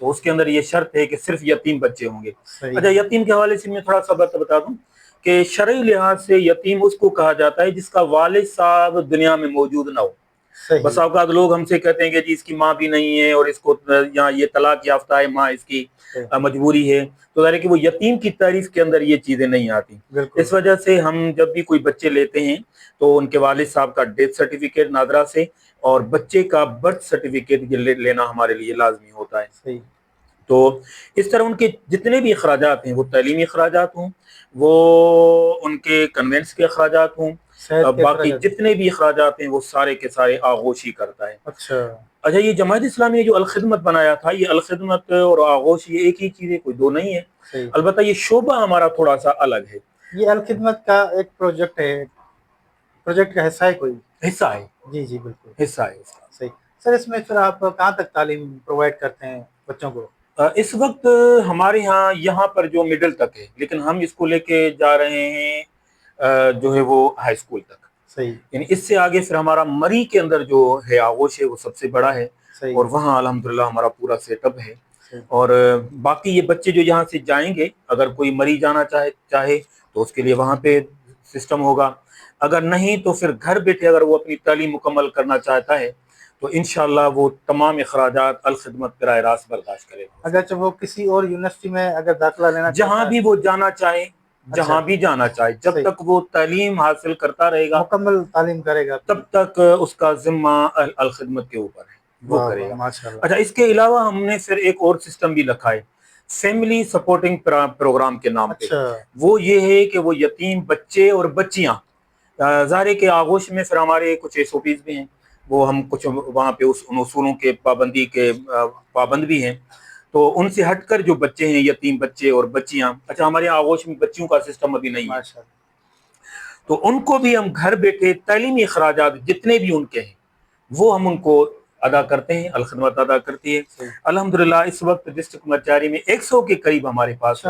تو اس کے اندر یہ شرط ہے کہ صرف یتیم بچے ہوں گے. صحیح. اچھا یتیم کے حوالے سے میں تھوڑا سا بتا دوں کہ شرعی لحاظ سے یتیم اس کو کہا جاتا ہے جس کا والد صاحب دنیا میں موجود نہ ہو. بس صحیح. اوقات لوگ ہم سے کہتے ہیں کہ جی اس کی ماں بھی نہیں ہے اور اس کو یہاں یہ طلاق یافتہ ہے, ماں اس کی مجبوری ہے, تو ظاہر ہے کہ وہ یتیم کی تعریف کے اندر یہ چیزیں نہیں آتی. بالکل. اس وجہ سے ہم جب بھی کوئی بچے لیتے ہیں تو ان کے والد صاحب کا ڈیتھ سرٹیفکیٹ نادرا سے اور بچے کا برتھ سرٹیفکیٹ لینا ہمارے لیے لازمی ہوتا ہے. صحیح. تو اس طرح ان کے جتنے بھی اخراجات ہیں, وہ تعلیمی اخراجات ہوں, وہ ان کے کنوینس کے اخراجات ہوں, باقی جتنے بھی اخراجات ہیں وہ سارے کے سارے آغوشی کرتا ہے. اچھا یہ جماعت اسلامی نے جو الخدمت بنایا تھا, یہ الخدمت اور آغوش یہ ایک ہی چیز ہے, کوئی دو نہیں ہے. البتہ یہ شعبہ ہمارا تھوڑا سا الگ ہے. یہ الخدمت کا ایک پروجیکٹ ہے, پروجیکٹ کا حصہ ہے, کوئی حصہ ہے. جی جی بالکل حصہ ہے اس کا. صحیح. سر اس میں پھر آپ کہاں تک تعلیم پرووائڈ کرتے ہیں بچوں کو؟ اس وقت ہمارے یہاں پر جو مڈل تک ہے, لیکن ہم اس کو لے کے جا رہے ہیں جو ہے وہ ہائی اسکول تک. صحیح. یعنی اس سے آگے پھر ہمارا مری کے اندر جو ہے آغوش ہے وہ سب سے بڑا ہے. صحیح. اور وہاں الحمدللہ ہمارا پورا سیٹ اپ ہے. اور باقی یہ بچے جو یہاں سے جائیں گے, اگر کوئی مری جانا چاہے تو اس کے لیے وہاں پہ سسٹم ہوگا, اگر نہیں تو پھر گھر بیٹھے اگر وہ اپنی تعلیم مکمل کرنا چاہتا ہے تو انشاءاللہ وہ تمام اخراجات الخدمت براہ راست برداشت کرے گا. اگرچہ وہ کسی اور یونیورسٹی میں اگر داخلہ لینا جہاں بھی وہ جانا چاہے, جہاں بھی جانا چاہے, جب تک وہ تعلیم حاصل کرتا رہے گا, مکمل تعلیم کرے گا, تب تک اس کا ذمہ الخدمت کے اوپر ہے, وہ کرے گا. ماشاءاللہ. اچھا اس کے علاوہ ہم نے پھر ایک اور سسٹم بھی رکھا ہے فیملی سپورٹنگ پروگرام کے نام پہ. وہ یہ ہے کہ وہ یتیم بچے اور بچیاں, ظاہر ہے کہ آغوش میں پھر ہمارے کچھ ایس او پیز بھی ہیں, وہ ہم کچھ وہاں پہ ان اصولوں کے پابندی کے پابند بھی ہیں. تو ان سے ہٹ کر جو بچے ہیں, یتیم بچے اور بچیاں, اچھا ہمارے یہاں آغوش میں بچیوں کا سسٹم ابھی نہیں ہے, تو ان کو بھی ہم گھر بیٹھے تعلیمی اخراجات جتنے بھی ان کے ہیں وہ ہم ان کو ادا کرتے ہیں, الخدمت ادا کرتی ہے. الحمدللہ اس وقت ڈسٹرکٹ مرچاری میں 100 کے قریب ہمارے پاس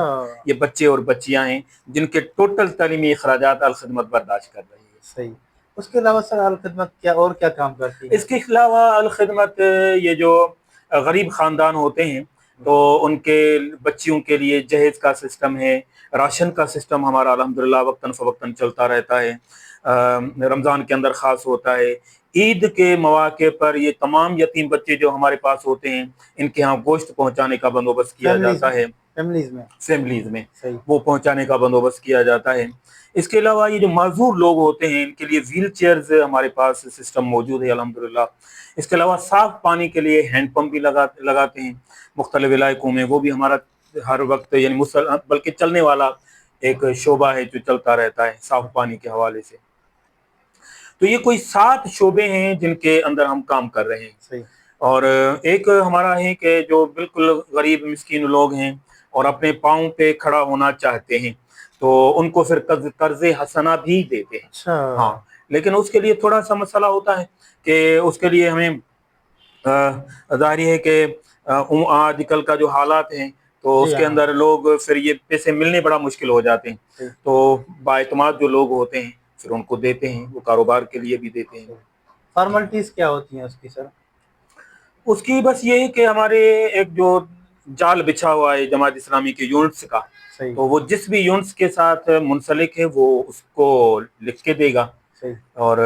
یہ بچے اور بچیاں ہیں جن کے ٹوٹل تعلیمی اخراجات الخدمت برداشت کر رہی ہے. صحیح. اس کے علاوہ سر الخدمت کیا اور کیا کام کرتی ہے؟ اس کے علاوہ الخدمت یہ جو غریب خاندان ہوتے ہیں تو ان کے بچیوں کے لیے جہیز کا سسٹم ہے, راشن کا سسٹم ہمارا الحمدللہ وقتاً فوقتاً چلتا رہتا ہے. رمضان کے اندر خاص ہوتا ہے, عید کے مواقع پر یہ تمام یتیم بچے جو ہمارے پاس ہوتے ہیں ان کے ہاں گوشت پہنچانے کا بندوبست کیا جاتا ہے, فیملیز میں وہ پہنچانے کا بندوبست کیا جاتا ہے. اس کے علاوہ یہ جو معذور لوگ ہوتے ہیں ان کے لیے ویل چیئرز ہمارے پاس سسٹم موجود ہے الحمدللہ. اس کے علاوہ صاف پانی کے لیے ہینڈ پمپ بھی لگاتے ہیں مختلف علاقوں میں, وہ بھی ہمارا ہر وقت یعنی بلکہ چلنے والا ایک شعبہ ہے جو چلتا رہتا ہے صاف پانی کے حوالے سے. تو یہ کوئی 7 شعبے ہیں جن کے اندر ہم کام کر رہے ہیں. اور ایک ہمارا ہے کہ جو بالکل غریب مسکین لوگ ہیں اور اپنے پاؤں پہ کھڑا ہونا چاہتے ہیں تو ان کو پھر قرض حسنہ بھی دیتے ہیں. ہاں لیکن اس کے لیے تھوڑا سا مسئلہ ہوتا ہے کہ اس کے لیے ہمیں ظاہر ہے کہ آج کل کا جو حالات ہیں تو اس کے اندر لوگ پھر یہ پیسے ملنے بڑا مشکل ہو جاتے ہیں, تو بااعتماد جو لوگ ہوتے ہیں پھر ان کو دیتے ہیں, وہ کاروبار کے لیے بھی دیتے ہیں. فارملٹیز کیا ہوتی ہیں اس کی سر؟ اس کی بس یہ ہے کہ ہمارے ایک جو جال بچھا ہوا ہے جماعت اسلامی کے یونٹس کا, تو وہ جس بھی یونٹس کے ساتھ منسلک ہے وہ اس کو لکھ کے دے گا اور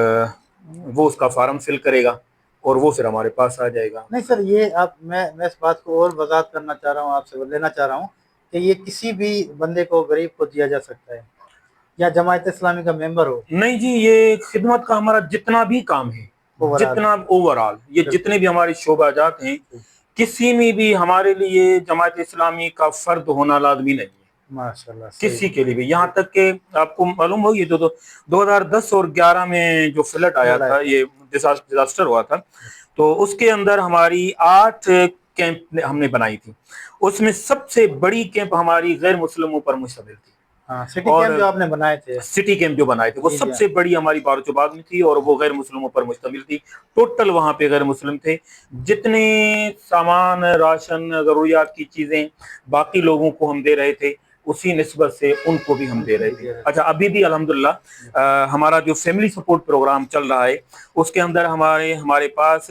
وہ اس کا فارم فل کرے گا اور وہ پھر ہمارے پاس آ جائے گا. نہیں سر یہ میں اس بات کو اور وضاحت کرنا چاہ رہا ہوں, آپ سے لینا چاہ رہا ہوں کہ یہ کسی بھی بندے کو غریب کو دیا جا سکتا ہے یا جماعت اسلامی کا ممبر ہو؟ نہیں جی, یہ خدمت کا ہمارا جتنا بھی کام ہے, جتنا اوور آل یہ جتنے بھی ہمارے شعبہ جات ہیں, کسی میں بھی ہمارے لیے جماعت اسلامی کا فرد ہونا لازمی نہیں ہے ماشاءاللہ, کسی کے لیے بھی. یہاں تک کہ آپ کو معلوم ہو یہ 2010 اور 11 میں جو فلڈ آیا تھا, یہ ڈیزاسٹر ہوا تھا, تو اس کے اندر ہماری 8 کیمپ ہم نے بنائی تھی. اس میں سب سے بڑی کیمپ ہماری غیر مسلموں پر مشتمل تھی. سٹی کیمپ جو آپ نے بنائے تھے, سٹی کیمپ جو بنائے تھے وہ سب سے بڑی ہماری بارچوباغ میں تھی اور وہ غیر مسلموں پر مشتمل تھی. ٹوٹل وہاں پہ غیر مسلم تھے. جتنے سامان, راشن, ضروریات کی چیزیں باقی لوگوں کو ہم دے رہے تھے اسی نسبت سے ان کو بھی ہم دے رہے تھے. اچھا ابھی بھی الحمدللہ ہمارا جو فیملی سپورٹ پروگرام چل رہا ہے اس کے اندر ہمارے پاس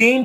3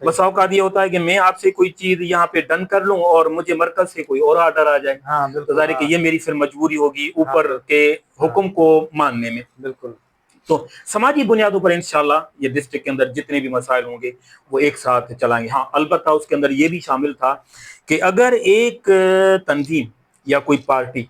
بس اوقات یہ ہوتا ہے کہ میں آپ سے کوئی چیز یہاں پہ ڈن کر لوں اور مجھے مرکز سے کوئی اور آرڈر آ جائے, ہاں تو بالکل, ظاہر ہے کہ یہ میری پھر مجبوری ہوگی اوپر کے حکم کو ماننے میں. بالکل تو سماجی بنیادوں پر انشاءاللہ یہ ڈسٹرکٹ کے اندر جتنے بھی مسائل ہوں گے وہ ایک ساتھ چلائیں گے. ہاں البتہ اس کے اندر یہ بھی شامل تھا کہ اگر ایک تنظیم یا کوئی پارٹی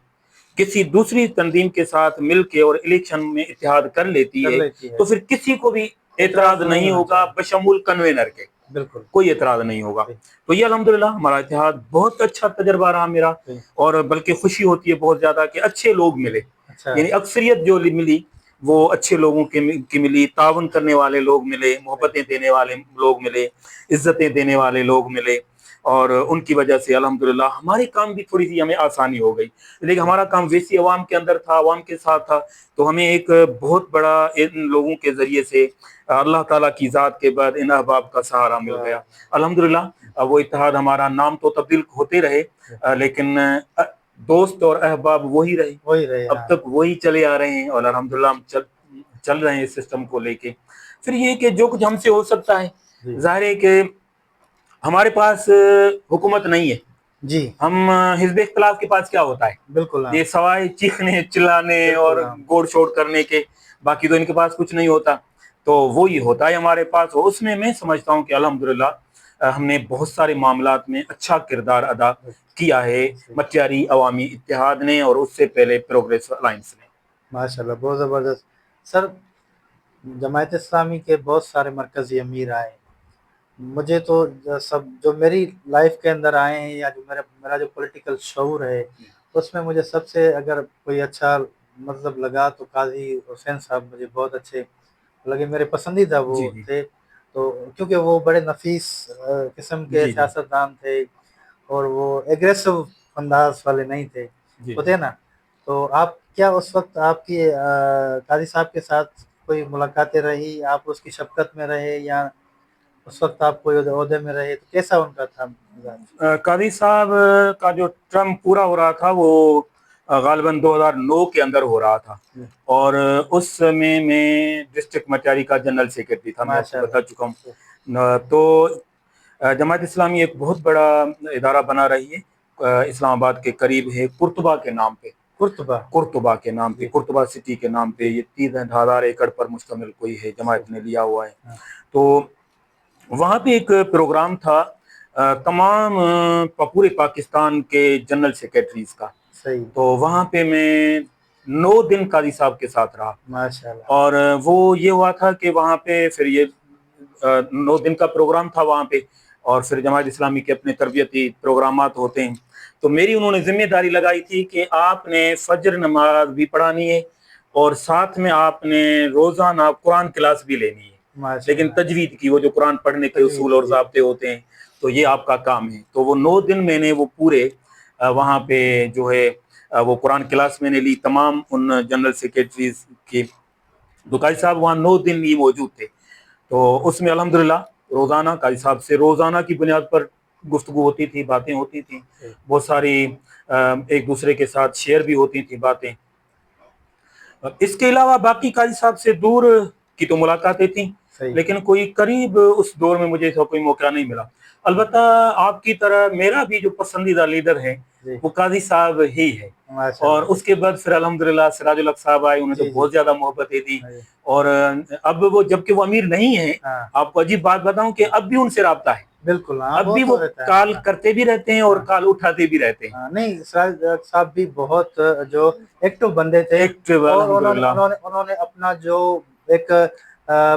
کسی دوسری تنظیم کے ساتھ مل کے اور الیکشن میں اتحاد کر لیتی ہے تو پھر کسی کو بھی اعتراض نہیں ہوگا بشمول کنوینر کے, بالکل کوئی اعتراض نہیں ہوگا. تو یہ الحمدللہ ہمارا اتحاد بہت اچھا تجربہ رہا میرا, اور بلکہ خوشی ہوتی ہے بہت زیادہ کہ اچھے لوگ ملے, یعنی اکثریت جو ملی وہ اچھے لوگوں کی ملی, تعاون کرنے والے لوگ ملے, محبتیں دینے والے لوگ ملے, عزتیں دینے والے لوگ ملے, اور ان کی وجہ سے الحمدللہ ہمارے کام بھی تھوڑی سی ہمیں آسانی ہو گئی. لیکن ہمارا کام ویسی عوام کے اندر تھا, عوام کے ساتھ تھا, تو ہمیں ایک بہت بڑا ان لوگوں کے ذریعے سے اللہ تعالیٰ کی ذات کے بعد ان احباب کا سہارا مل گیا الحمدللہ. وہ اتحاد ہمارا نام تو تبدیل ہوتے رہے لیکن دوست اور احباب وہی رہے, اب تک وہی چلے آ رہے ہیں, اور الحمدللہ ہم چل رہے ہیں اس سسٹم کو لے کے. پھر یہ کہ جو کچھ ہم سے ہو سکتا ہے, ظاہر ہے کہ ہمارے پاس حکومت نہیں ہے جی, ہم حزب اختلاف کے پاس کیا ہوتا ہے, بالکل یہ سوائے چیخنے چلانے اور گوڑ شوڑ کرنے کے, باقی تو ان کے پاس کچھ نہیں ہوتا. تو وہی ہوتا ہے ہمارے پاس. اس میں سمجھتا ہوں کہ الحمدللہ ہم نے بہت سارے معاملات میں اچھا کردار ادا کیا ہے مٹیاری عوامی اتحاد نے, اور اس سے پہلے پروگریس الائنس نے. ماشاءاللہ بہت زبردست. سر جماعت اسلامی کے بہت سارے مرکزی امیر آئے, مجھے تو سب جو میری لائف کے اندر آئے ہیں یا جو میرا جو پولیٹیکل شعور ہے اس میں مجھے سب سے اگر کوئی اچھا مطلب لگا تو قاضی حسین صاحب مجھے بہت اچھے لگے, میرے پسندیدہ وہ تھے. تو کیونکہ وہ بڑے نفیس قسم کے سیاستدان تھے اور وہ ایگریسو انداز والے نہیں تھے, ہوتے نا. تو آپ کیا اس وقت آپ کی قاضی صاحب کے ساتھ کوئی ملاقاتیں رہی, آپ اس کی شفقت میں رہے یا اس وقت آپ کوئی عہدے میں رہے, تو کیسا ان کا تھا؟ قاضی صاحب کا جو ٹرم پورا ہو رہا تھا وہ غالباً 2009 کے اندر ہو رہا تھا, اور اس میں ڈسٹرکٹ مٹیاری کا جنرل سیکرٹری تھا, میں آپ کو بتا چکا ہوں. تو جماعت اسلامی ایک بہت بڑا ادارہ بنا رہی ہے, اسلام آباد کے قریب ہے, قرطبہ کے نام پہ, قرطبہ کے نام پہ, قرطبہ سٹی کے نام پہ. یہ 3000 ایکڑ پر مشتمل کوئی ہے, جماعت نے لیا ہوا ہے. تو وہاں پہ ایک پروگرام تھا تمام پورے پاکستان کے جنرل سیکرٹریز کا, تو وہاں پہ میں 9 دن قاضی صاحب کے ساتھ رہا. ماشاءاللہ. اور وہ یہ ہوا تھا کہ وہاں پہ پھر یہ 9 دن کا پروگرام تھا وہاں پہ, اور پھر جماعت اسلامی کے اپنے تربیتی پروگرامات ہوتے ہیں. تو میری انہوں نے ذمہ داری لگائی تھی کہ آپ نے فجر نماز بھی پڑھانی ہے اور ساتھ میں آپ نے روزانہ قرآن کلاس بھی لینی ہے, لیکن تجوید کی, وہ جو قرآن پڑھنے کے اصول اور ضابطے ہوتے ہیں, تو یہ آپ کا کام ہے. تو وہ 9 دن میں نے وہ پورے وہاں پہ جو ہے وہ قرآن کلاس میں نے لی تمام ان جنرل سیکرٹریز کی. تو قاضی صاحب وہاں 9 دن ہی موجود تھے. تو اس میں الحمدللہ روزانہ قاضی صاحب سے روزانہ کی بنیاد پر گفتگو ہوتی تھی, باتیں ہوتی تھیں, بہت ساری ایک دوسرے کے ساتھ شیئر بھی ہوتی تھی باتیں. اس کے علاوہ باقی قاضی صاحب سے دور کی تو ملاقاتیں تھیں, لیکن کوئی قریب اس دور میں مجھے کوئی موقع نہیں ملا. البتہ آپ کی طرح میرا بھی جو پسندیدہ لیڈر ہے وہ قاضی صاحب ہی ہے, اور اس کے بعد پھر الحمدللہ سراج الحق صاحب آئے, انہیں تو بہت زیادہ محبتیں دی. اور اب وہ جبکہ وہ امیر نہیں ہیں, آپ کو عجیب بات بتاؤں کہ اب بھی ان سے رابطہ ہے, بالکل, اب بھی وہ کال کرتے بھی رہتے ہیں اور کال اٹھاتے بھی رہتے ہیں. نہیں, سراج صاحب بھی بہت جو ایکٹیو بندے تھے, اور انہوں نے اپنا جو ایک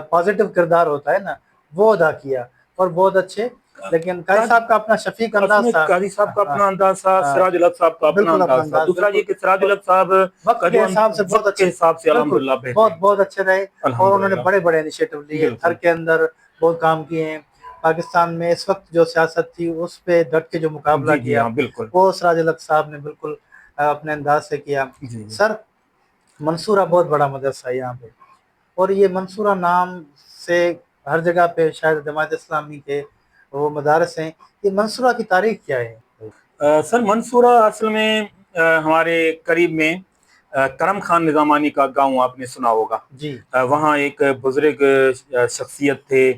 پازیٹیو کردار ہوتا ہے نا وہ ادا کیا, اور بہت اچھے. لیکن قاضی صاحب کا اپنا شفیق انداز تھا, قاضی صاحب کا اپنا انداز تھا, سراج الحق صاحب کا اپنا انداز تھا. دوسرا یہ کہ سراج الحق صاحب وقت کے حساب سے بہت اچھے, حساب سے الحمدللہ بہت اچھے رہے, اور انہوں نے بڑے بڑے انیشیٹو لیے, گھر کے اندر بہت کام کیے ہیں. پاکستان میں اس وقت جو سیاست تھی اس پہ ڈٹ کے جو مقابلہ کیا وہ سراج الحق صاحب نے بالکل اپنے انداز سے کیا. سر منصورہ بہت بڑا مدرسہ ہے یہاں پہ, اور یہ منصورہ نام سے ہر جگہ پہ شاید جماعت اسلامی کے وہ مدارس ہیں. یہ منصورہ کی تاریخ کیا ہے؟ سر منصورہ اصل میں ہمارے قریب میں کرم خان نظامانی کا گاؤں آپ نے سنا ہوگا, جی, وہاں ایک بزرگ شخصیت تھے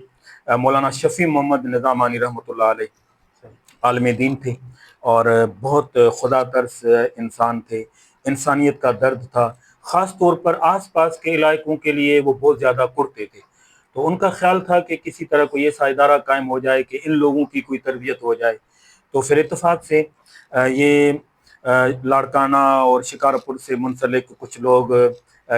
مولانا شفیع محمد نظامانی رحمۃ اللہ علیہ عالم دین تھے اور بہت خدا ترس انسان تھے، انسانیت کا درد تھا، خاص طور پر آس پاس کے علاقوں کے لیے وہ بہت زیادہ کرتے تھے۔ تو ان کا خیال تھا کہ کسی طرح کوئی ایسا ادارہ قائم ہو جائے کہ ان لوگوں کی کوئی تربیت ہو جائے۔ تو پھر اتفاق سے یہ لاڑکانہ اور شکارپور سے منسلک کچھ لوگ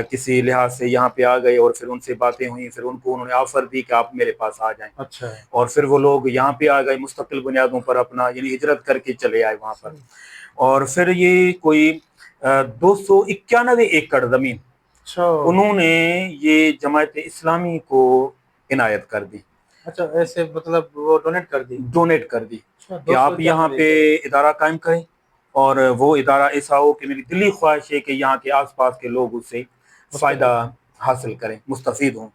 کسی لحاظ سے یہاں پہ آ گئے اور پھر ان سے باتیں ہوئیں، پھر ان کو انہوں نے آفر دی کہ آپ میرے پاس آ جائیں۔ اچھا، اور پھر وہ لوگ یہاں پہ آ گئے مستقل بنیادوں پر، اپنا یعنی ہجرت کر کے چلے آئے وہاں پر۔ اور پھر یہ کوئی 291 ایکڑ زمین اچھا، انہوں نے یہ جماعت اسلامی کو عنایت کر دی۔ اچھا، ایسے مطلب وہ ڈونیٹ کر دی کہ 291 آپ یہاں پہ ادارہ قائم کریں، اور وہ ادارہ ایسا ہو کہ میری دلی خواہش ہے کہ یہاں کے آس پاس کے لوگ اس سے فائدہ حاصل کریں، مستفید ہوں۔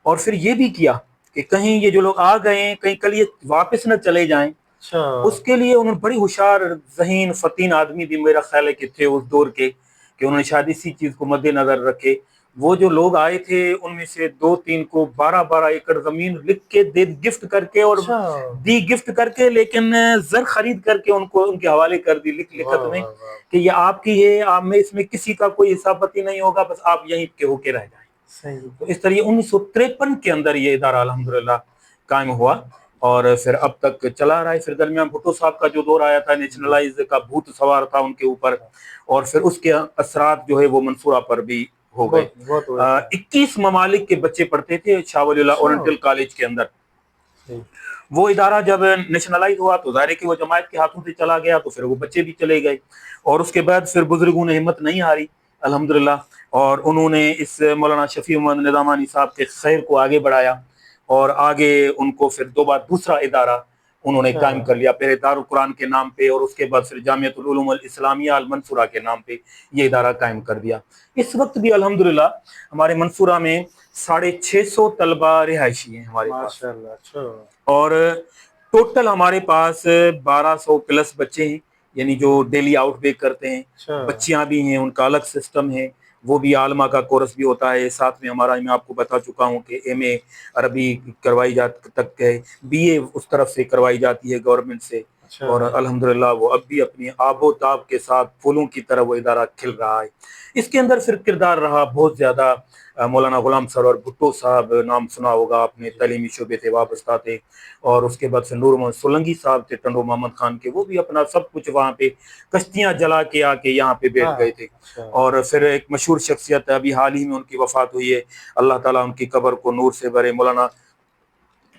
اور پھر یہ بھی کیا کہ کہیں یہ جو لوگ آ گئے ہیں کہیں کل یہ واپس نہ چلے جائیں، اچھا، اس کے لیے انہوں نے بڑی ہوشیار ذہین فتین آدمی بھی میرا خیال ہے کہ تھے اس دور کے، کہ انہوں نے شاید اسی چیز کو مد نظر رکھے۔ وہ جو لوگ آئے تھے ان میں سے 2-3 کو 12 ایکڑ زمین لکھ کے دے گفٹ کر کے، اور دی گفٹ کر کے، لیکن زر خرید کر کے ان کو ان کے حوالے کر دی لکھت میں کہ یہ آپ کی ہے، آپ میں اس میں کسی کا کوئی حصہ پتی نہیں ہوگا، بس آپ یہیں کے ہو کے رہ جائیں۔ تو اس طرح 1953 کے اندر یہ ادارہ الحمدللہ قائم ہوا اور پھر اب تک چلا رہا ہے۔ پھر درمیان بھٹو صاحب کا جو دور آیا تھا، نیشنلائز کا بھوت سوار تھا ان کے اوپر، اور پھر اس کے اثرات جو ہے وہ منصورہ پر بھی ہو گئے۔ 21 ممالک کے بچے پڑھتے تھے شاہ ولی اللہ اورینٹل کالج کے اندر۔ وہ ادارہ جب نیشنلائز ہوا تو ظاہر ہے کہ وہ جماعت کے ہاتھوں سے چلا گیا، تو پھر وہ بچے بھی چلے گئے، اور اس کے بعد پھر بزرگوں نے ہمت نہیں ہاری الحمدللہ، اور انہوں نے اس مولانا شفیع محمد نظامانی صاحب کے خیر کو آگے بڑھایا، اور آگے ان کو پھر دوسرا ادارہ انہوں نے قائم کر لیا، پہلے دارالقرآن کے نام پہ، اور اس کے بعد پھر جامعۃ العلوم الاسلامیہ المنصورہ کے نام پہ یہ ادارہ قائم کر دیا۔ اس وقت بھی الحمدللہ ہمارے منصورہ میں 650 طلبہ رہائشی ہیں ہمارے پاس، اور ٹوٹل ہمارے پاس 1200 پلس بچے ہیں، یعنی جو ڈیلی آؤٹ بیک کرتے ہیں، بچیاں بھی ہیں، ان کا الگ سسٹم ہے، وہ بھی عالمہ کا کورس بھی ہوتا ہے ساتھ میں ہمارا۔ میں آپ کو بتا چکا ہوں کہ ایم اے عربی کروائی تک ہے، بی اے اس طرف سے کروائی جاتی ہے گورنمنٹ سے، اور الحمدللہ وہ اب بھی اپنی آب و تاب کے ساتھ پھولوں کی طرح وہ ادارہ کھل رہا ہے۔ اس کے اندر پھر کردار رہا بہت زیادہ مولانا غلام سرور بھٹو صاحب، نام سنا ہوگا آپ نے، تعلیمی شعبے سے وابستہ تھے، اور اس کے بعد سے نور محمد سولنگی صاحب تھے ٹنڈو محمد خان کے، وہ بھی اپنا سب کچھ وہاں پہ کشتیاں جلا کے آ کے یہاں پہ بیٹھ گئے تھے۔ اور پھر ایک مشہور شخصیت ہے، ابھی حال ہی میں ان کی وفات ہوئی ہے، اللہ تعالیٰ ان کی قبر کو نور سے بھرے، مولانا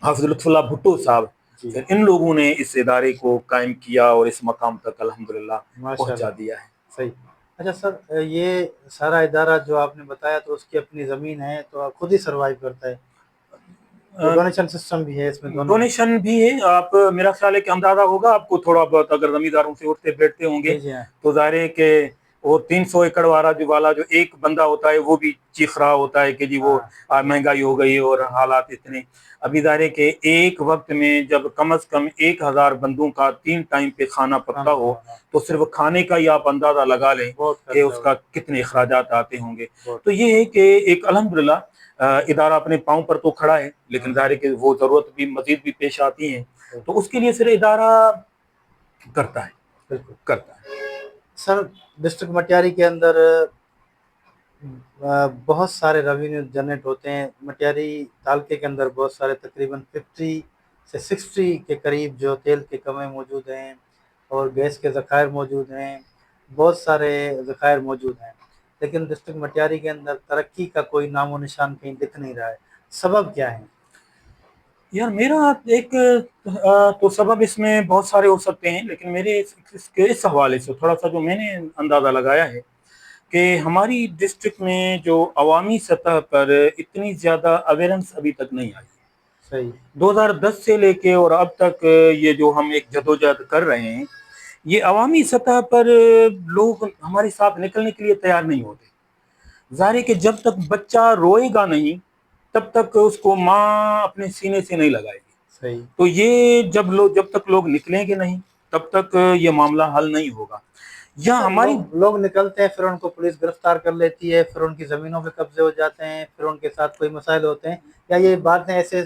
حافظ لطف اللہ بھٹو صاحب۔ پھر ان لوگوں نے اس ادارے کو قائم کیا اور اس مقام تک الحمدللہ پہنچا دیا ہے۔ صحیح۔ اچھا سر، یہ سارا ادارہ جو آپ نے بتایا تو اس کی اپنی زمین ہے تو خود ہی سروائیو کرتا ہے؟ ڈونیشن سسٹم بھی ہے اس میں؟ ڈونیشن بھی ہے، آپ میرا خیال ہے کہ اندازہ ہوگا آپ کو تھوڑا بہت، اگر زمینداروں سے اٹھتے بیٹھتے ہوں گے تو ظاہر ہے کہ وہ 300 ایکڑ والا جو ایک بندہ ہوتا ہے وہ بھی چیخ رہا ہوتا ہے کہ جی وہ مہنگائی ہو گئی اور حالات اتنے۔ ابھی ظاہر ہے کہ ایک وقت میں جب کم از کم 1000 بندوں کا 3 ٹائم پہ کھانا پکتا ہو تو صرف کھانے کا ہی آپ اندازہ لگا لیں کہ اس کا کتنے اخراجات آتے ہوں گے۔ تو یہ ہے کہ ایک الحمدللہ ادارہ اپنے پاؤں پر تو کھڑا ہے، لیکن ظاہر ہے کہ وہ ضرورت بھی مزید بھی پیش آتی ہیں، تو اس کے لیے پھر ادارہ کرتا ہے۔ سر، ڈسٹرکٹ مٹیاری کے اندر بہت سارے ریونیو جنریٹ ہوتے ہیں، مٹیاری تعلقے کے اندر بہت سارے، تقریباً 50 سے 60 کے قریب جو تیل کے کمیں موجود ہیں، اور گیس کے ذخائر موجود ہیں، بہت سارے ذخائر موجود ہیں، لیکن ڈسٹرکٹ مٹیاری کے اندر ترقی کا کوئی نام و نشان کہیں دکھ نہیں رہا ہے۔ سبب کیا ہے؟ یار میرا ایک تو سبب اس میں بہت سارے ہو سکتے ہیں، لیکن میرے اس حوالے سے تھوڑا سا جو میں نے اندازہ لگایا ہے کہ ہماری ڈسٹرکٹ میں جو عوامی سطح پر اتنی زیادہ اویئرنس ابھی تک نہیں آئی۔ صحیح۔ 2010 سے لے کے اور اب تک یہ جو ہم ایک جدوجہد کر رہے ہیں، یہ عوامی سطح پر لوگ ہمارے ساتھ نکلنے کے لیے تیار نہیں ہوتے۔ ظاہر ہے کہ جب تک بچہ روئے گا نہیں تب تک اس کو ماں اپنے سینے سے نہیں لگائے گی۔ صحیح۔ تو یہ جب تک لوگ نکلیں گے نہیں تب تک یہ معاملہ حل نہیں ہوگا۔ یا ہماری لوگ نکلتے ہیں، پھر ان کو پولیس گرفتار کر لیتی ہے، پھر ان کی زمینوں پہ قبضے ہو جاتے ہیں، پھر ان کے ساتھ کوئی مسائل ہوتے ہیں، یا یہ باتیں ایسے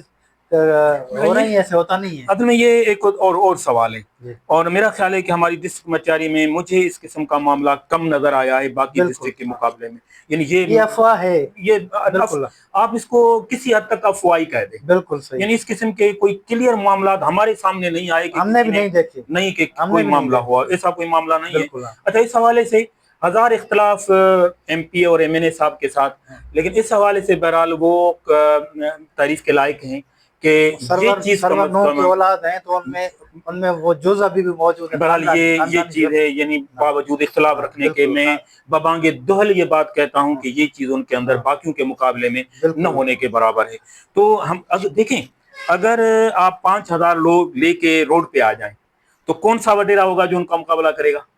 ہو رہی ہیں، ایسے ہوتا نہیں ہے اصل میں یہ ایک اور سوال ہے، جی اور میرا خیال ہے کہ ہماری ڈسٹرکٹ مچاری میں مجھے اس قسم کا معاملہ کم نظر آیا ہے باقی بالکل ڈسٹرکٹ کے ہاں مقابلے میں. یعنی یہ افواہ ہے یہ بالکل آپ اس کو کسی حد تک افواہی کہہ دیں. بالکل صحیح یعنی اس قسم کے کوئی کلیئر معاملات ہمارے سامنے نہیں آئے کہ ہم نے کسی بھی نے نہیں دیکھے نہیں کہ ہم نے کوئی بھی نہیں معاملہ دیکھے ہوا، ایسا کوئی معاملہ نہیں ہے. بالکل ہاں اچھا، اس حوالے سے ہزار اختلاف ایم پی اور ایم این اے صاحب کے ساتھ، لیکن اس حوالے سے بہرحال وہ تعریف کے لائق ہیں کہ یہ چیز سرور نوح کی اولاد ہیں تو ان میں وہ جز ابھی بھی موجود ہے، بہرحال یہ خاندانی چیز جز. ہے. یعنی ہاں باوجود اختلاف ہاں رکھنے کے بالکل میں ہاں ببانگ دہل یہ بات کہتا ہوں ہاں کہ یہ چیز ان کے اندر ہاں باقیوں کے مقابلے میں نہ بالکل ہونے کے برابر ہے. تو ہم دیکھیں، اگر آپ 5,000 لوگ لے کے روڈ پہ آ جائیں تو کون سا وڈیرا ہوگا جو ان کا مقابلہ کرے گا؟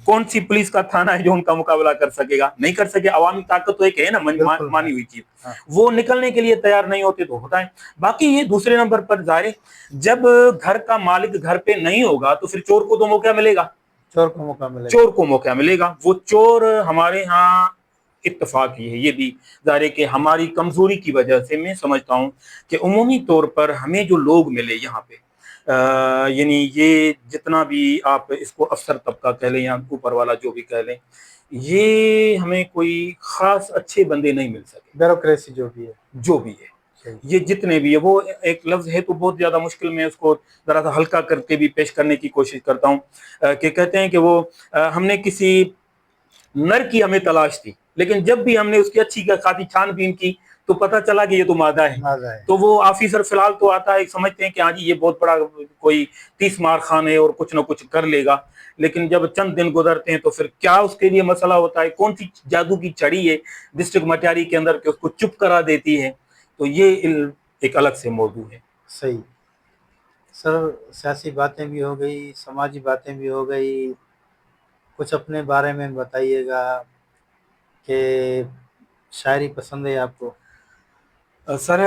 کون سی پولیس کا تھانہ ہے جو ان کا مقابلہ کر سکے گا؟ نہیں کر سکے. عوامی طاقت تو ایک ہے نا، بالکل ہاں مانی ہوئی چیز، ہاں وہ نکلنے کے لیے تیار نہیں ہوتے تو ہوتا ہے. باقی یہ دوسرے نمبر پر ظاہر ہے، جب گھر کا مالک گھر پہ نہیں ہوگا تو پھر چور کو تو موقع ملے گا، چور کو موقع ملے گا. چور کو موقع ملے گا. وہ چور ہمارے ہاں اتفاق ہی ہے. یہ بھی ظاہر ہے کہ ہماری کمزوری کی وجہ سے میں سمجھتا ہوں کہ عمومی طور پر ہمیں جو لوگ ملے یہاں پہ، یعنی یہ جتنا بھی آپ اس کو افسر طبقہ کہہ لیں یا اوپر والا جو بھی کہہ لیں، یہ ہمیں کوئی خاص اچھے بندے نہیں مل سکے. بیوروکریسی جو بھی ہے جو بھی ہے، صحیح. یہ جتنے بھی ہے، وہ ایک لفظ ہے تو بہت زیادہ مشکل، میں اس کو ذرا سا ہلکا کر کے بھی پیش کرنے کی کوشش کرتا ہوں. کہ کہتے ہیں کہ وہ ہم نے کسی نر کی ہمیں تلاش تھی، لیکن جب بھی ہم نے اس کی اچھی خاطی چھان بین کی تو پتہ چلا کہ یہ تو مادہ ہے. مزہ ہے تو وہ آفیسر فی الحال تو آتا ہے، سمجھتے ہیں کہ ہاں جی یہ بہت بڑا کوئی 30 مار خان ہے اور کچھ نہ کچھ کر لے گا، لیکن جب چند دن گزرتے ہیں تو پھر کیا اس کے لیے مسئلہ ہوتا ہے، کون سی جادو کی چھڑی ہے ڈسٹرکٹ مٹیاری کے اندر کہ اس کو چپ کرا دیتی ہے. تو یہ ایک الگ سے موضوع ہے. صحیح. سر سیاسی باتیں بھی ہو گئی، سماجی باتیں بھی ہو گئی، کچھ اپنے بارے میں بتائیے گا کہ شاعری پسند ہے آپ کو؟ سر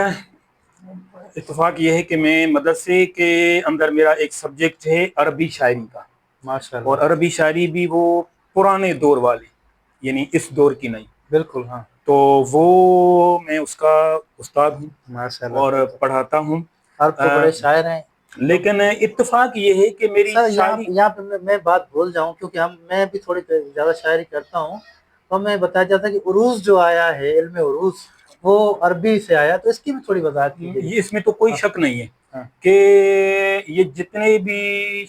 اتفاق یہ ہے کہ میں مدرسے کے اندر میرا ایک سبجیکٹ ہے عربی شاعری کا، ماشاء اور اللہ. عربی شاعری بھی وہ پرانے دور والی، یعنی اس دور کی نہیں. بالکل ہاں تو وہ میں اس کا استاد ہوں ماشاء اللہ. اور پھر تو پڑھاتا ہوں. عرب تو بڑے شاعر ہیں. تو لیکن اتفاق یہ ہے کہ میری سر شاعری، یہاں پہ میں بات بھول جاؤں کیونکہ میں بھی تھوڑی زیادہ شاعری کرتا ہوں، تو میں بتایا جاتا کہ عروض جو آیا ہے، علم عروض، وہ عربی سے آیا، تو اس کی بھی تھوڑی وضاحت کیجیے اس میں تو کوئی گا. شک نہیں ہے ہاں کہ یہ جتنے بھی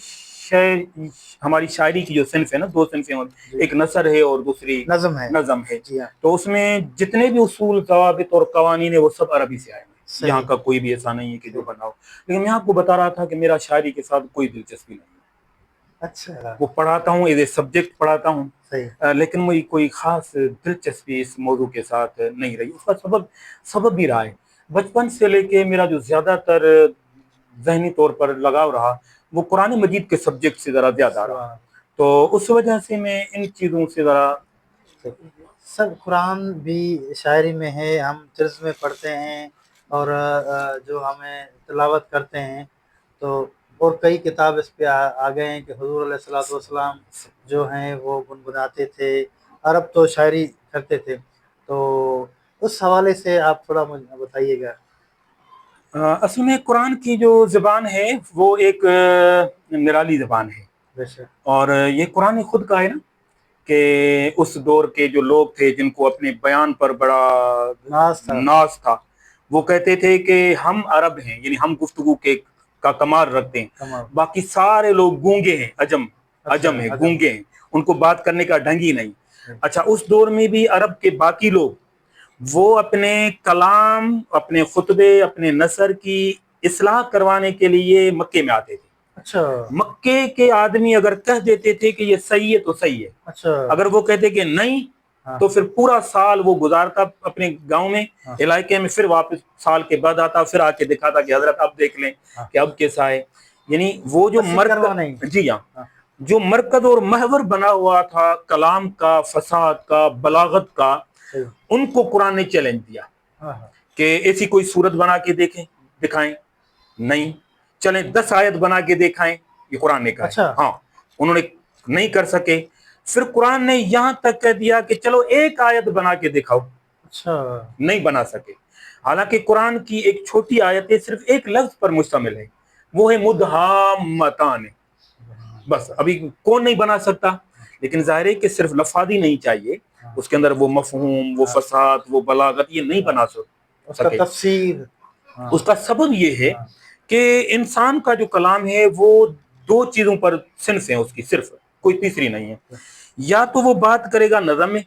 ہماری شاعری کی جو صنف ہے نا، 2 صنفیں، جی ایک نثر ہے اور دوسری نظم ہے. نظم ہے. جی ہاں تو اس میں جتنے بھی اصول، ضوابط اور قوانین ہیں وہ سب عربی سے آئے ہیں. یہاں صحیح کا کوئی بھی ایسا نہیں ہے کہ جو صحیح. بنا ہو. لیکن میں آپ کو بتا رہا تھا کہ میرا شاعری کے ساتھ کوئی دلچسپی نہیں ہے. اچھا وہ پڑھاتا ہوں، ایز اے سبجیکٹ پڑھاتا ہوں، صحیح. لیکن مجھے کوئی خاص دلچسپی اس موضوع کے ساتھ نہیں رہی. اس کا سبب بھی رہا ہے، بچپن سے لے کے میرا جو زیادہ تر ذہنی طور پر لگاؤ رہا وہ قرآن مجید کے سبجیکٹ سے ذرا زیادہ رہا. سبحان. تو اس وجہ سے میں ان چیزوں سے ذرا، سر قرآن بھی شاعری میں ہے، ہم طرز میں پڑھتے ہیں اور جو ہمیں تلاوت کرتے ہیں، تو اور کئی کتاب اس پہ آ گئے ہیں کہ حضور علیہ الصلوۃ والسلام جو ہیں وہ گنگناتے تھے، عرب تو شاعری کرتے تھے. تو اس حوالے سے آپ تھوڑا مجھے بتائیے گا. اصل میں قرآن کی جو زبان ہے وہ ایک نرالی زبان ہے، بے شک. اور یہ قرآن خود کا ہے نا کہ اس دور کے جو لوگ تھے جن کو اپنے بیان پر بڑا ناز تھا. ناز تھا، وہ کہتے تھے کہ ہم عرب ہیں، یعنی ہم گفتگو کا کمال رکھتے ہیں، کمال. باقی سارے لوگ گونگے ہیں، اچھا عجم ہے، عجم. گونگے ہیں، ان کو بات کرنے کا ڈھنگ ہی نہیں. اچھا، اس دور میں بھی عرب کے باقی لوگ وہ اپنے کلام، اپنے خطبے، اپنے نثر کی اصلاح کروانے کے لیے مکے میں آتے تھے. اچھا مکے کے آدمی اگر کہہ دیتے تھے کہ یہ صحیح ہے تو صحیح ہے، اچھا. اگر وہ کہتے کہ نہیں ہاں تو پھر پورا سال وہ گزارتا اپنے گاؤں میں، ہاں علاقے میں، پھر واپس سال کے بعد آتا، پھر آ کے دکھاتا کہ حضرت اب دیکھ لیں ہاں. کہ اب کیسا ہے. یعنی وہ جو تصحیح کروانا ہی. جی ہاں، ہاں جو مرکز اور محور بنا ہوا تھا کلام کا، فصاحت کا، بلاغت کا، صحیح. ان کو قرآن نے چیلنج دیا ہاں ہاں کہ ایسی کوئی صورت بنا کے دکھائیں. نہیں. چلیں 10 آیت بنا کے دکھائیں، یہ قرآن نے کہا ہے. اچھا. ہاں، انہوں نے نہیں کر سکے. پھر قرآن نے یہاں تک کہہ دیا کہ چلو 1 آیت بنا کے دکھاؤ، اچھا. نہیں بنا سکے. حالانکہ قرآن کی ایک چھوٹی آیت صرف ایک لفظ پر مشتمل ہے، وہ ہے مدہامتان، بس ابھی کون نہیں بنا سکتا، لیکن ظاہر ہے کہ صرف لفظ ہی نہیں چاہیے، اس کے اندر وہ مفہوم، وہ فصاحت، وہ بلاغت یہ نہیں بنا اس کا سکے۔ تفسیر، اس کا سبب یہ ہے کہ انسان کا جو کلام ہے وہ دو چیزوں پر صنف ہے، اس کی صرف کوئی تیسری نہیں ہے، یا تو وہ بات کرے گا نظم میں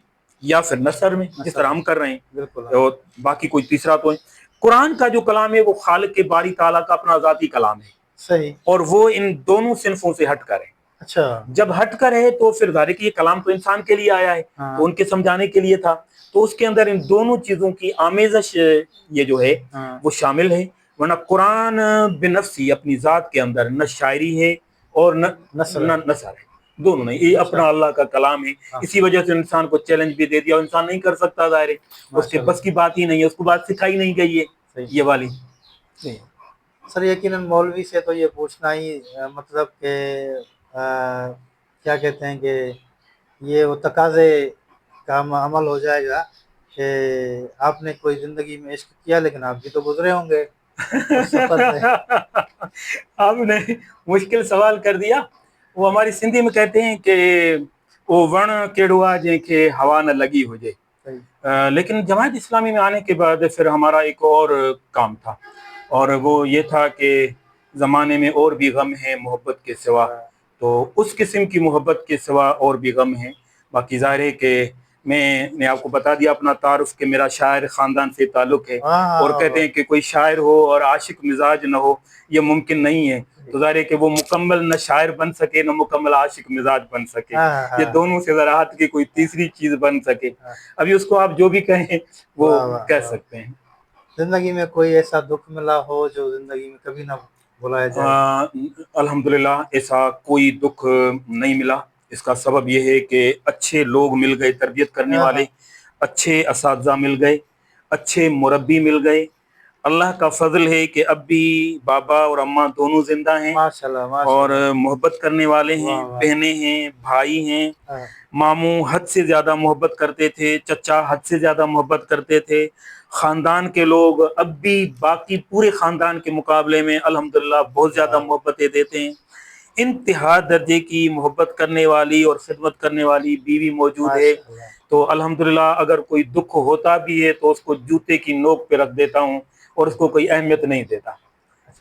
یا پھر نثر میں، جس طرح ہم کر رہے ہیں، بالکل اور باقی کوئی تیسرا تو ہے۔ قرآن کا جو کلام ہے وہ خالق کے باری تعالیٰ کا اپنا ذاتی کلام ہے، صحیح، اور وہ ان دونوں صنفوں سے ہٹ کر ہے۔ اچھا، جب ہٹ کر ہے تو پھر ظاہر ہے کہ یہ کلام تو انسان کے لیے آیا ہے، تو ان کے سمجھانے کے لیے تھا، تو اس کے اندر ان دونوں چیزوں کی آمیزش یہ جو ہے وہ شامل ہے۔ ورنہ قرآن بنفسی اپنی ذات کے اندر نہ شاعری ہے اور نہ نثر ہے، دونوں نہیں، یہ اپنا اللہ کا کلام ہے۔ اسی وجہ سے انسان کو چیلنج بھی دے دیا، انسان نہیں کر سکتا، ظاہر ہے اس کے بس کی بات ہی نہیں ہے، اس کو بات سکھائی نہیں گئی ہے یہ والی۔ سر یقیناً مولوی سے تو یہ پوچھنا ہی مطلب کہ کیا کہتے ہیں کہ یہ وہ تقاضے کا عمل ہو جائے گا کہ آپ نے کوئی زندگی میں عشق کیا، لیکن آپ بھی تو گزرے ہوں گے اس سفر سے۔ آپ نے مشکل سوال کر دیا۔ وہ ہماری سندھی میں کہتے ہیں کہ وہ ون کیڑوا جن کے ہوا نہ لگی ہو جائے، لیکن جماعت اسلامی میں آنے کے بعد پھر ہمارا ایک اور کام تھا، اور وہ یہ تھا کہ زمانے میں اور بھی غم ہیں محبت کے سوا، تو اس قسم کی محبت کے سوا اور بھی غم ہیں۔ باقی ظاہر ہے کہ میں نے آپ کو بتا دیا اپنا تعارف کہ میرا شاعر خاندان سے تعلق ہے، اور کہتے ہیں کہ کوئی شاعر ہو اور عاشق مزاج نہ ہو یہ ممکن نہیں ہے، تو ظاہر ہے کہ وہ مکمل نہ شاعر بن سکے نہ مکمل عاشق مزاج بن سکے، یہ دونوں سے ذرا ہٹ کے کوئی تیسری چیز بن سکے، ابھی اس کو آپ جو بھی کہیں وہ کہہ سکتے ہیں۔ زندگی میں کوئی ایسا دکھ ملا ہو جو زندگی میں کبھی نہ بھلایا جائے؟ الحمدللہ ایسا کوئی دکھ نہیں ملا، اس کا سبب یہ ہے کہ اچھے لوگ مل گئے، تربیت کرنے والے اچھے اساتذہ مل گئے، اچھے مربی مل گئے۔ اللہ کا فضل ہے کہ اب بھی بابا اور اماں دونوں زندہ ہیں، اور محبت کرنے والے ہیں، بہنیں ہیں، بھائی ہیں۔ ماموں حد سے زیادہ محبت کرتے تھے، چچا حد سے زیادہ محبت کرتے تھے، خاندان کے لوگ اب بھی باقی پورے خاندان کے مقابلے میں الحمدللہ بہت زیادہ محبتیں دیتے ہیں۔ انتہا درجے کی محبت کرنے والی اور خدمت کرنے والی بیوی موجود ہے، تو الحمدللہ اگر کوئی دکھ ہوتا بھی ہے تو اس کو جوتے کی نوک پہ رکھ دیتا ہوں اور اس کو کوئی اہمیت نہیں دیتا۔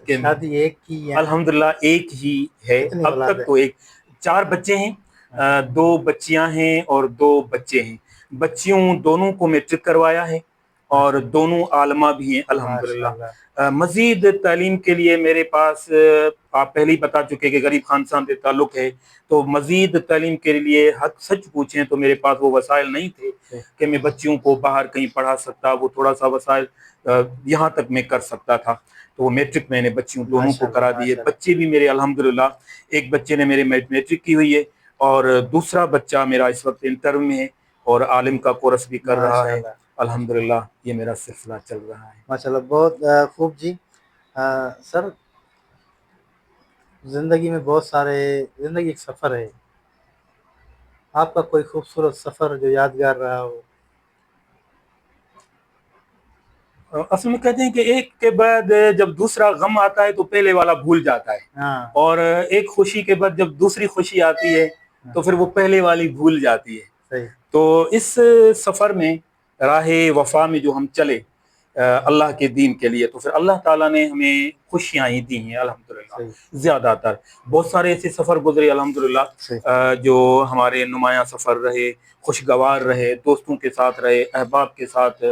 شادی ایک کی ہے؟ الحمدللہ ایک ہی ہے اب تک، تو ایک 4 بچے ہیں، 2 بچیاں ہیں اور 2 بچے ہیں۔ بچیوں دونوں کو میٹرک کروایا ہے اور دونوں عالمہ بھی ہیں الحمدللہ۔ مزید تعلیم کے لیے میرے پاس، آپ پہلے ہی بتا چکے کہ غریب خاندان سے تعلق ہے، تو مزید تعلیم کے لیے حق سچ پوچھیں تو میرے پاس وہ وسائل نہیں تھے کہ میں بچیوں کو باہر کہیں پڑھا سکتا، وہ تھوڑا سا وسائل یہاں تک میں کر سکتا تھا، تو وہ میٹرک میں نے بچیوں دونوں کو کرا دیے۔ بچے بھی میرے الحمدللہ، ایک بچے نے میرے میٹرک کی ہوئی ہے اور دوسرا بچہ میرا اس وقت انٹر میں ہے اور عالم کا کورس بھی کر رہا ہے الحمدللہ۔ یہ میرا سلسلہ چل رہا ہے ماشاءاللہ، بہت خوب جی۔ سر زندگی میں بہت سارے، زندگی ایک سفر ہے، آپ کا کوئی خوبصورت سفر جو یادگار رہا ہو؟ اصل میں کہتے ہیں کہ ایک کے بعد جب دوسرا غم آتا ہے تو پہلے والا بھول جاتا ہے، اور ایک خوشی کے بعد جب دوسری خوشی آتی ہے تو پھر وہ پہلے والی بھول جاتی ہے۔ تو اس سفر میں راہ وفا میں جو ہم چلے اللہ کے دین کے لیے، تو پھر اللہ تعالیٰ نے ہمیں خوشیاں ہی دی ہیں الحمدللہ زیادہ تر۔ بہت سارے ایسے سفر گزرے الحمدللہ جو ہمارے نمایاں سفر رہے، خوشگوار رہے، دوستوں کے ساتھ رہے، احباب کے ساتھ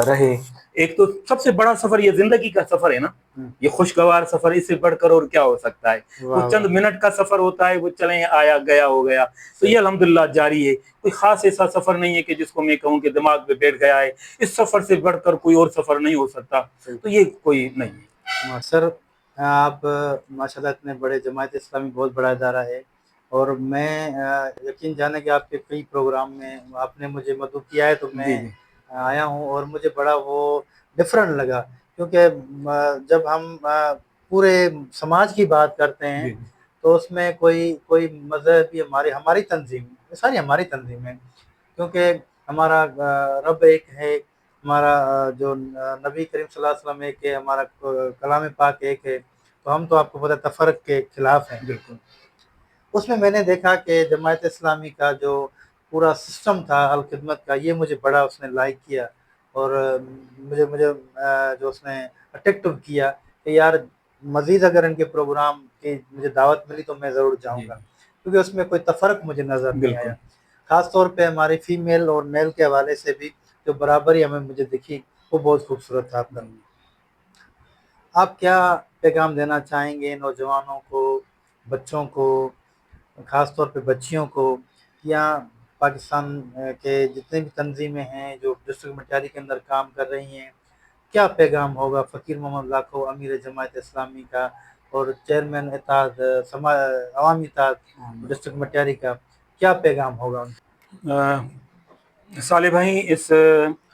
رہے۔ ایک تو سب سے بڑا سفر یہ زندگی کا سفر ہے نا، یہ خوشگوار سفر، اس سے بڑھ کر اور کیا ہو سکتا ہے؟ وہ چند منٹ کا سفر ہوتا ہے، وہ چلیں آیا گیا ہو گیا، تو یہ الحمدللہ جاری ہے۔ کوئی خاص ایسا سفر نہیں ہے کہ جس کو میں کہوں کہ دماغ پہ بیٹھ گیا ہے اس سفر سے بڑھ کر کوئی اور سفر نہیں ہو سکتا، تو یہ کوئی نہیں ہے۔ سر آپ ماشاءاللہ اتنے بڑے، جماعت اسلامی بہت بڑا ادارہ ہے، اور میں یقین جانے کہ آپ کے کئی پروگرام میں آپ نے مجھے مدعو کیا ہے تو میں آیا ہوں، اور مجھے بڑا وہ ڈفرنٹ لگا، کیونکہ جب ہم پورے سماج کی بات کرتے ہیں تو اس میں کوئی مذہبی، ہماری تنظیم، ساری ہماری تنظیم ہے، کیونکہ ہمارا رب ایک ہے، ہمارا جو نبی کریم صلی اللہ علیہ وسلم ایک ہے، ہمارا کلام پاک ایک ہے، تو ہم تو آپ کو پتہ ہے تفرق کے خلاف ہیں۔ بالکل اس میں نے دیکھا کہ جماعت اسلامی کا جو پورا سسٹم تھا الخدمت کا، یہ مجھے بڑا اس نے لائک کیا، اور مجھے جو اس نے اٹریکٹو کیا کہ یار مزید اگر ان کے پروگرام کی مجھے دعوت ملی تو میں ضرور جاؤں گا، کیونکہ اس میں کوئی تفرق مجھے نظر نہیں بالکل آیا۔ خاص طور پہ ہماری فیمیل اور میل کے حوالے سے بھی جو برابری ہمیں مجھے دکھی وہ بہت خوبصورت تھا آپ کا۔ آپ کیا پیغام دینا چاہیں گے نوجوانوں کو، بچوں کو، خاص طور پہ بچیوں کو، یا پاکستان کے جتنے بھی تنظیمیں ہیں جو ڈسٹرکٹ مٹیاری کے اندر کام کر رہی ہیں، کیا پیغام ہوگا فقیر محمد لاکھو امیر جماعت اسلامی کا اور چیئرمین اتحاد عوامی اتحاد ڈسٹرکٹ مٹیاری کا، کیا پیغام ہوگا ان کا؟ صالح بھائی، اس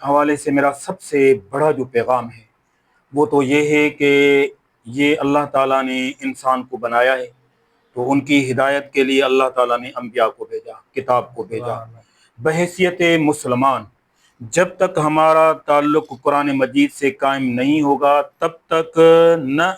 حوالے سے میرا سب سے بڑا جو پیغام ہے وہ تو یہ ہے کہ یہ اللہ تعالیٰ نے انسان کو بنایا ہے، تو ان کی ہدایت کے لیے اللہ تعالیٰ نے انبیاء کو بھیجا، کتاب کو بھیجا۔ بحیثیت مسلمان جب تک ہمارا تعلق قرآن مجید سے قائم نہیں ہوگا تب تک نہ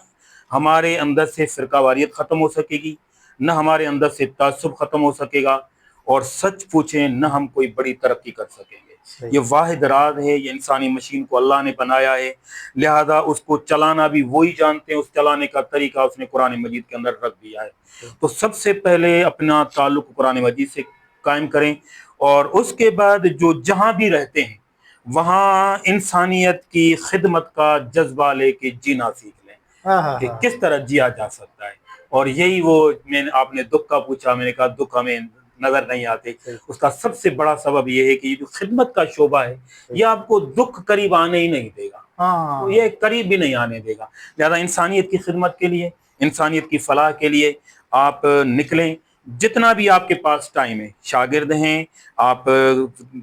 ہمارے اندر سے فرقہ واریت ختم ہو سکے گی، نہ ہمارے اندر سے تعصب ختم ہو سکے گا، اور سچ پوچھیں نہ ہم کوئی بڑی ترقی کر سکیں گے۔ یہ واحد راز ہے، یہ انسانی مشین کو اللہ نے بنایا ہے، لہذا اس کو چلانا بھی وہی جانتے ہیں، اس چلانے کا طریقہ اس نے قرآن مجید کے اندر رکھ دیا ہے۔ تو سب سے پہلے اپنا تعلق قرآن مجید سے قائم کریں، اور اس کے بعد جو جہاں بھی رہتے ہیں وہاں انسانیت کی خدمت کا جذبہ لے کے جینا سیکھ لیں کہ کس طرح جیا جا سکتا ہے۔ اور یہی وہ آپ نے دکھ کا پوچھا، میں نے کہا دکھ ہمیں نظر نہیں آتے، اس کا سب سے بڑا سبب یہ ہے کہ یہ جو خدمت کا شعبہ ہے یہ آپ کو دکھ قریب آنے ہی نہیں دے گا، یہ قریب بھی نہیں آنے دے گا۔ لہذا انسانیت کی خدمت کے لیے، انسانیت کی فلاح کے لیے آپ نکلیں، جتنا بھی آپ کے پاس ٹائم ہے، شاگرد ہیں آپ،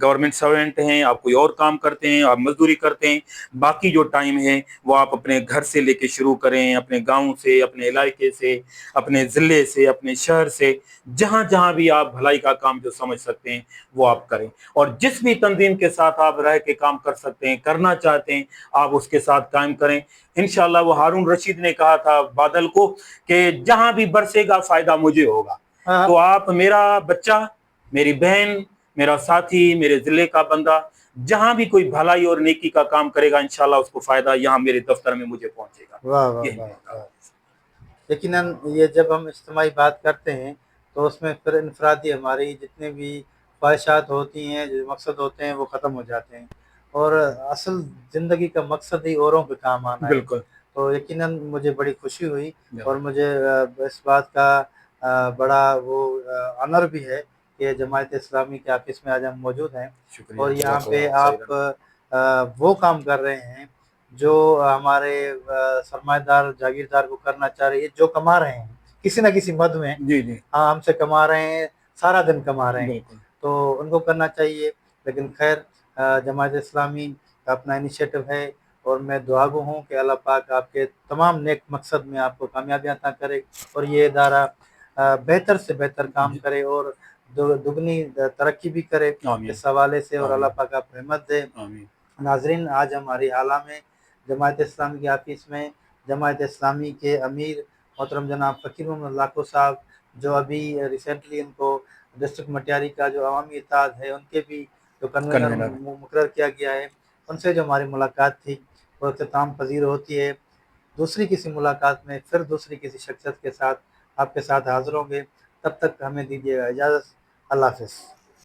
گورنمنٹ سرونٹ ہیں آپ، کوئی اور کام کرتے ہیں آپ، مزدوری کرتے ہیں، باقی جو ٹائم ہے وہ آپ اپنے گھر سے لے کے شروع کریں، اپنے گاؤں سے، اپنے علاقے سے، اپنے ضلع سے، اپنے شہر سے، جہاں جہاں بھی آپ بھلائی کا کام جو سمجھ سکتے ہیں وہ آپ کریں، اور جس بھی تنظیم کے ساتھ آپ رہ کے کام کر سکتے ہیں، کرنا چاہتے ہیں، آپ اس کے ساتھ قائم کریں۔ انشاءاللہ وہ ہارون رشید نے کہا تھا بادل کو کہ جہاں بھی برسے گا فائدہ مجھے ہوگا، تو آپ میرا بچہ، میری بہن، میرا ساتھی، میرے ضلع کا بندہ جہاں بھی کوئی بھلائی اور نیکی کا کام کرے گا انشاءاللہ اس کو فائدہ یہاں میرے دفتر میں مجھے پہنچے گا۔ واہ واہ واہ۔ یقیناً یہ جب ہم اجتماعی بات کرتے ہیں تو اس میں پھر انفرادی ہماری جتنے بھی خواہشات ہوتی ہیں، جو مقصد ہوتے ہیں وہ ختم ہو جاتے ہیں، اور اصل زندگی کا مقصد ہی اوروں پہ کام آنا ہے۔ بالکل۔ تو یقیناً مجھے بڑی خوشی ہوئی، اور مجھے اس بات کا بڑا وہ آنر بھی ہے کہ جماعت اسلامی کے آفس میں آج ہم موجود ہیں، اور یہاں پہ آپ وہ کام کر رہے ہیں جو ہمارے سرمایہ دار جاگیردار کو کرنا چاہ رہے ہیں، جو کما رہے ہیں کسی نہ کسی مد میں، ہاں ہم سے کما رہے ہیں، سارا دن کما رہے ہیں، تو ان کو کرنا چاہیے۔ لیکن خیر جماعت اسلامی کا اپنا انیشیٹو ہے، اور میں دعا گو ہوں کہ اللہ پاک آپ کے تمام نیک مقصد میں آپ کو کامیابی عطا کرے، اور یہ ادارہ بہتر سے بہتر کام کرے اور دگنی ترقی بھی کرے اس حوالے سے، اور اللہ پاک آپ رحمت دے۔ ناظرین، آج ہماری حالہ میں جماعت اسلامی کے آفس میں جماعت اسلامی کے امیر محترم جناب فقیر محمد لاکھو صاحب، جو ابھی ریسنٹلی ان کو ڈسٹرکٹ مٹیاری کا جو عوامی اتحاد ہے ان کے بھی جو کنوینر مقرر کیا گیا ہے، ان سے جو ہماری ملاقات تھی وہ اختتام پذیر ہوتی ہے۔ دوسری کسی ملاقات میں پھر دوسری کسی شخصیت کے ساتھ آپ کے ساتھ حاضر ہوں گے، تب تک ہمیں دیجیے گا اجازت۔ اللہ حافظ۔